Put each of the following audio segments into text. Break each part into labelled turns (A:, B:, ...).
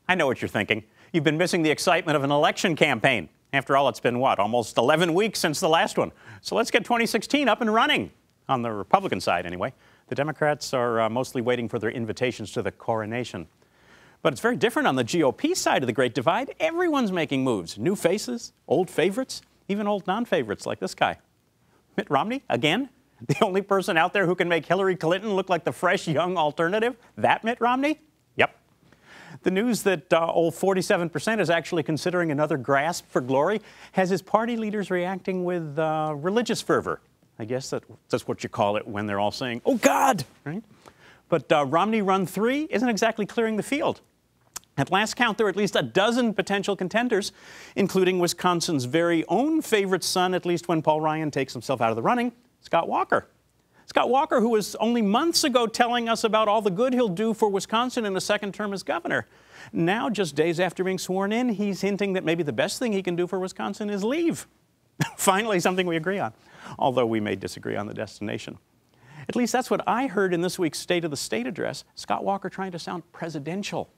A: I know what you're thinking. You've been missing the excitement of an election campaign. After all, it's been, what, almost 11 weeks since the last one. So let's get 2016 up and running, on the Republican side anyway. The Democrats are mostly waiting for their invitations to the coronation. But it's very different on the GOP side of the Great Divide. Everyone's making moves. New faces, old favorites, even old non-favorites like this guy. Mitt Romney, again, the only person out there who can make Hillary Clinton look like the fresh, young alternative. That Mitt Romney? Yep. The news that old 47% is actually considering another grasp for glory has his party leaders reacting with religious fervor. I guess that's what you call it when they're all saying, "Oh, God!" Right? But Romney Run 3 isn't exactly clearing the field. At last count, there are at least a dozen potential contenders, including Wisconsin's very own favorite son, at least when Paul Ryan takes himself out of the running, Scott Walker. Scott Walker, who was only months ago telling us about all the good he'll do for Wisconsin in a second term as governor. Now, just days after being sworn in, he's hinting that maybe the best thing he can do for Wisconsin is leave. Finally, something we agree on, although we may disagree on the destination. At least that's what I heard in this week's State of the State address, Scott Walker trying to sound presidential.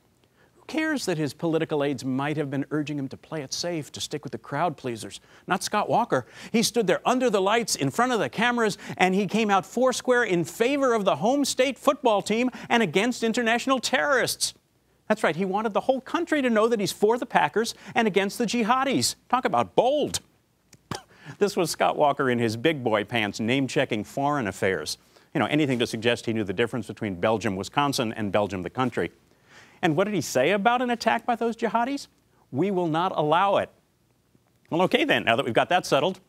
A: Who cares that his political aides might have been urging him to play it safe, to stick with the crowd pleasers? Not Scott Walker. He stood there under the lights, in front of the cameras, and he came out foursquare in favor of the home state football team and against international terrorists. That's right, he wanted the whole country to know that he's for the Packers and against the jihadis. Talk about bold. This was Scott Walker in his big boy pants, name-checking foreign affairs. You know, anything to suggest he knew the difference between Belgium, Wisconsin, and Belgium, the country. And what did he say about an attack by those jihadis? We will not allow it. Well, okay then, now that we've got that settled.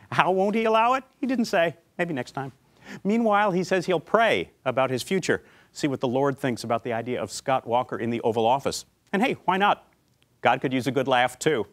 A: How won't he allow it? He didn't say. Maybe next time. Meanwhile, he says he'll pray about his future, see what the Lord thinks about the idea of Scott Walker in the Oval Office. And hey, why not? God could use a good laugh, too.